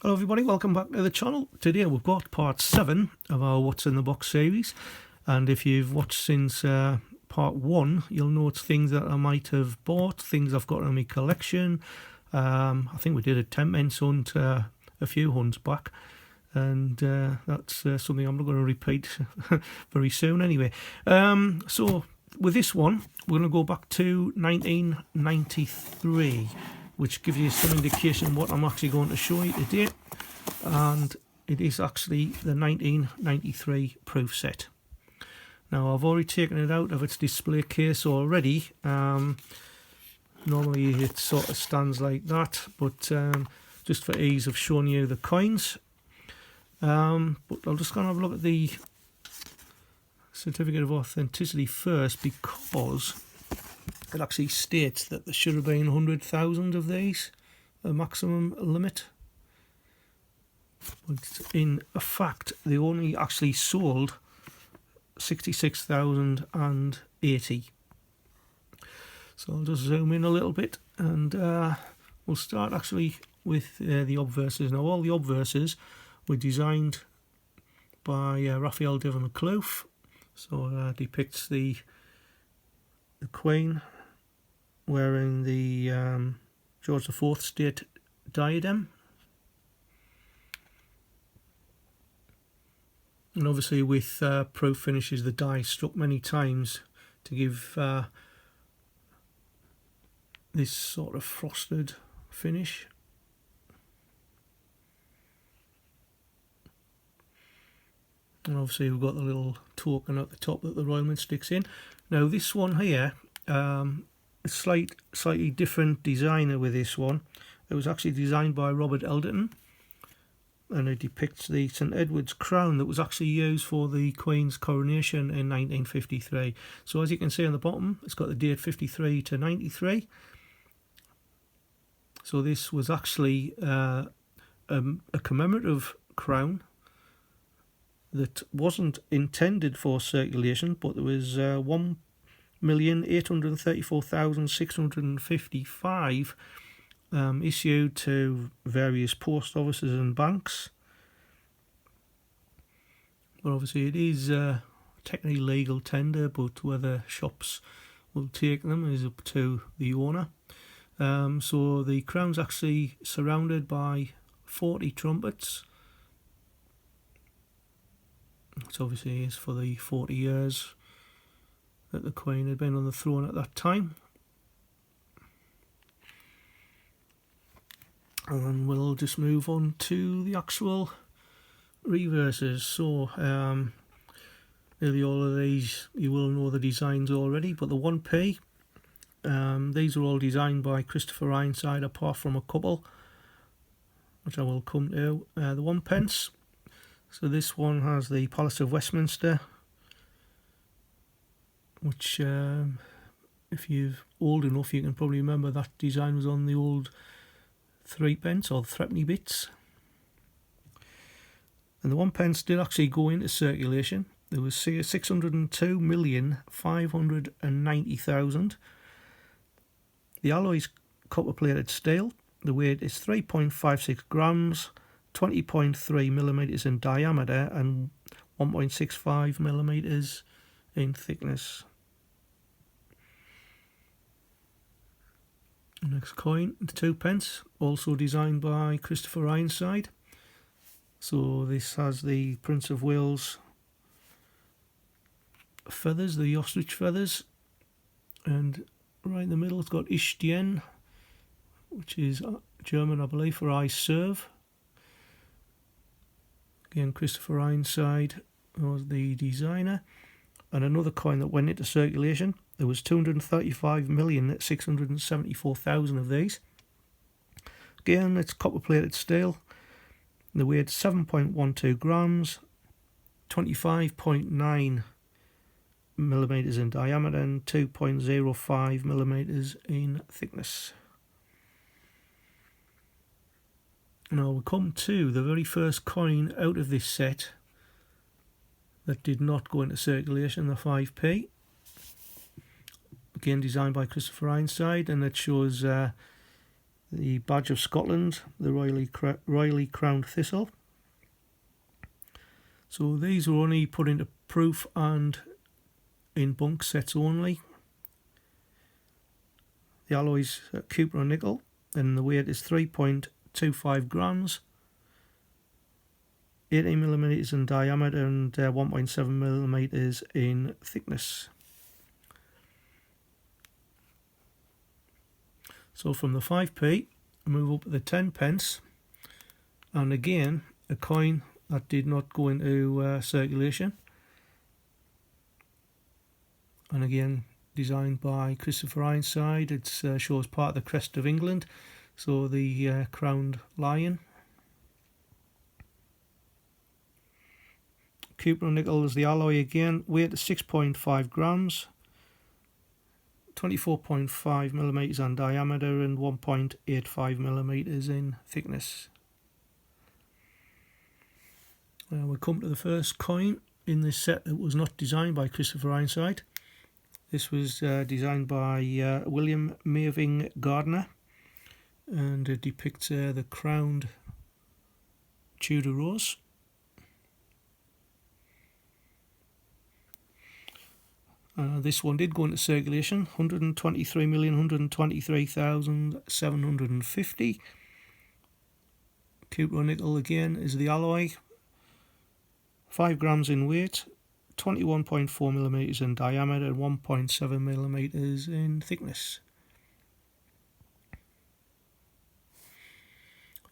Hello everybody, welcome back to the channel. Today we've got part 7 of our What's in the Box series, and if you've watched since part 1 you'll notice things that I might have bought, things I've got in my collection. I think we did a Tenpence hunt a few hunts back, and that's something I'm not going to repeat very soon anyway. So with this one we're going to go back to 1993, which gives you some indication what I'm actually going to show you today, and it is actually the 1993 proof set. Now I've already taken it out of its display case already. Normally it sort of stands like that, but just for ease of showing you the coins, but I'm just going to have a look at the certificate of authenticity first, because it actually states that there should have been 100,000 of these, a maximum limit. But in fact, they only actually sold 66,080. So I'll just zoom in a little bit, and we'll start actually with the obverses. Now all the obverses were designed by Raphael Devon Clough, so depicts the Queen wearing the George IV state diadem, and obviously with proof finishes the die struck many times to give this sort of frosted finish. And obviously we've got the little token at the top that the Royal Mint sticks in. Now this one here, a slightly different designer with this one. It was actually designed by Robert Elderton, and it depicts the St Edward's crown that was actually used for the Queen's coronation in 1953. So as you can see on the bottom, it's got the date 53 to 93. So this was actually a commemorative crown that wasn't intended for circulation, but there was 1,834,655 issued to various post offices and banks. But obviously it is technically legal tender, but whether shops will take them is up to the owner. So the crown's actually surrounded by 40 trumpets, which obviously is for the 40 years that the Queen had been on the throne at that time. And we'll just move on to the actual reverses. So nearly all of these you will know the designs already, but the 1p, these are all designed by Christopher Ironside, apart from a couple which I will come to. The 1pence, so this one has the Palace of Westminster, which if you're old enough you can probably remember that design was on the old 3pence or threepenny bits. And the 1pence did actually go into circulation. There was 602,590,000. The alloy is copper plated steel. The weight is 3.56 grams, 20.3 millimeters in diameter and 1.65 millimeters in thickness. Next coin, the 2pence, also designed by Christopher Ironside. So this has the Prince of Wales feathers, the ostrich feathers, and right in the middle it's got Ich Dien, which is German I believe for I serve. Again, Christopher Ironside was the designer. And another coin that went into circulation, there was 235,674,000 of these. Again, it's copper plated steel. The weight 7.12 grams, 25.9 millimeters in diameter and 2.05 millimeters in thickness. Now we come to the very first coin out of this set that did not go into circulation, the 5p. Again designed by Christopher Ironside, and it shows The badge of Scotland, the royally crowned thistle. So these were only put into proof and in bunk sets only. The alloy's copper and nickel, and the weight is 3.25 grams, 18mm in diameter and 1.7mm in thickness. So from the 5p, move up to the 10pence, and again a coin that did not go into circulation, and again designed by Christopher Ironside. It shows part of the crest of England, so the crowned lion. Copper and nickel is the alloy again, weight is 6.5 grams, 24.5mm in diameter and 1.85mm in thickness. We come to the first coin in this set that was not designed by Christopher Ironside. This was designed by William Maving Gardner, and it depicts the crowned Tudor Rose. This one did go into circulation, 123,123,750. Copper and nickel again is the alloy, 5 grams in weight, 21.4mm in diameter and 1.7mm in thickness.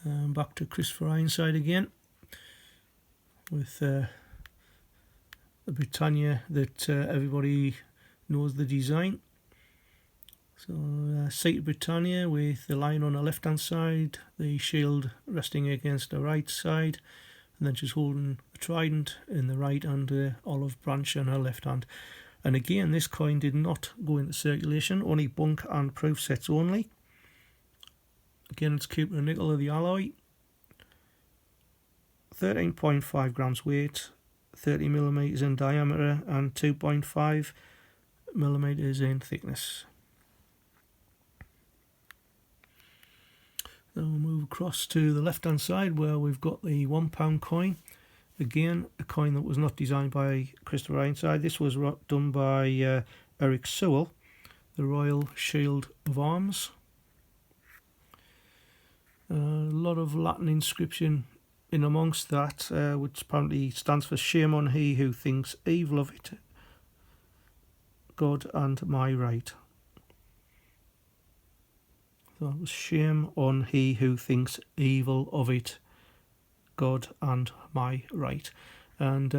Back to Christopher Ironside again with the Britannia that everybody knows the design. So seated Britannia with the lion on the left hand side, the shield resting against the right side, and then she's holding a trident in the right and the olive branch on her left hand. And again, this coin did not go into circulation, only bunk and proof sets only. Again, it's copper and nickel of the alloy, 13.5 grams weight, 30mm in diameter and 2.5mm in thickness. Then we'll move across to the left hand side where we've got the £1 coin. Again, a coin that was not designed by Christopher Ironside. This was done by Eric Sewell, the Royal Shield of Arms. A lot of Latin inscription in amongst that, which apparently stands for "Shame on he who thinks evil of it, God and my right." So it was "Shame on he who thinks evil of it, God and my right." And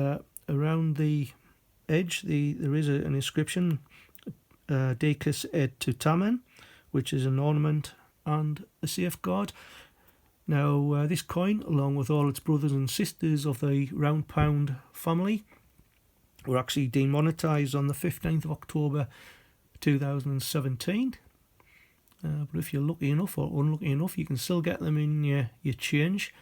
around the edge there is an inscription, "Decus et tutamen," which is an ornament and a safeguard. Now this coin, along with all its brothers and sisters of the round pound family, were actually demonetised on the 15th of October 2017. But if you're lucky enough or unlucky enough, you can still get them in your change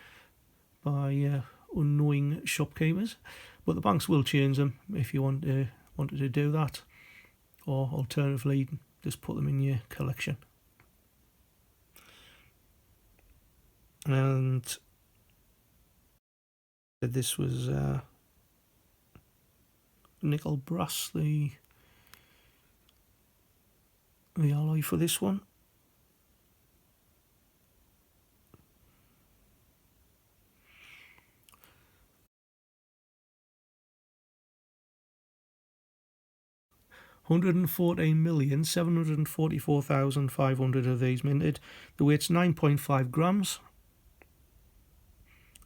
by unknowing shopkeepers. But the banks will change them if you wanted to do that, or alternatively just put them in your collection. And this was nickel brass, the alloy for this one. $114,744,500 of these minted. The weight's 9.5 grams.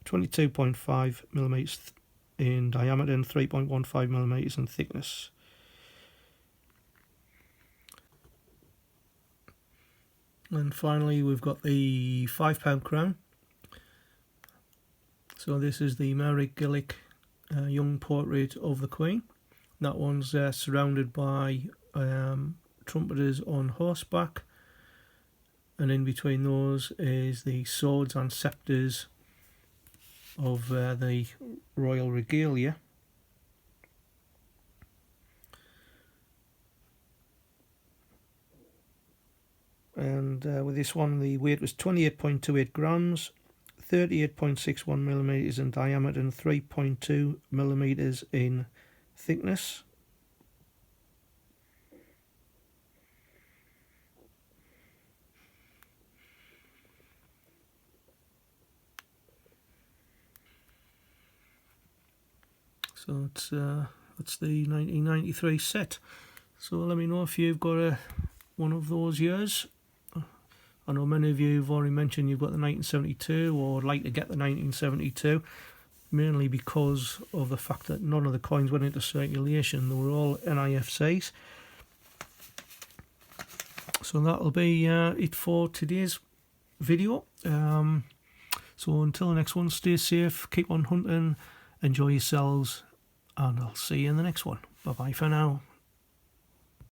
22.5mm in diameter and 3.15mm in thickness. And finally we've got the £5 crown. So this is the Mary Gillick young portrait of the Queen. That one's surrounded by trumpeters on horseback, and in between those is the swords and sceptres of the royal regalia. and with this one the weight was 28.28 grams, 38.61 millimeters in diameter and 3.2 millimeters in thickness. So that's the 1993 set. So let me know if you've got one of those years. I know many of you have already mentioned you've got the 1972 or would like to get the 1972, mainly because of the fact that none of the coins went into circulation. They were all NIFCs. So that'll be it for today's video. So until the next one, stay safe, keep on hunting, enjoy yourselves, and I'll see you in the next one. Bye bye for now.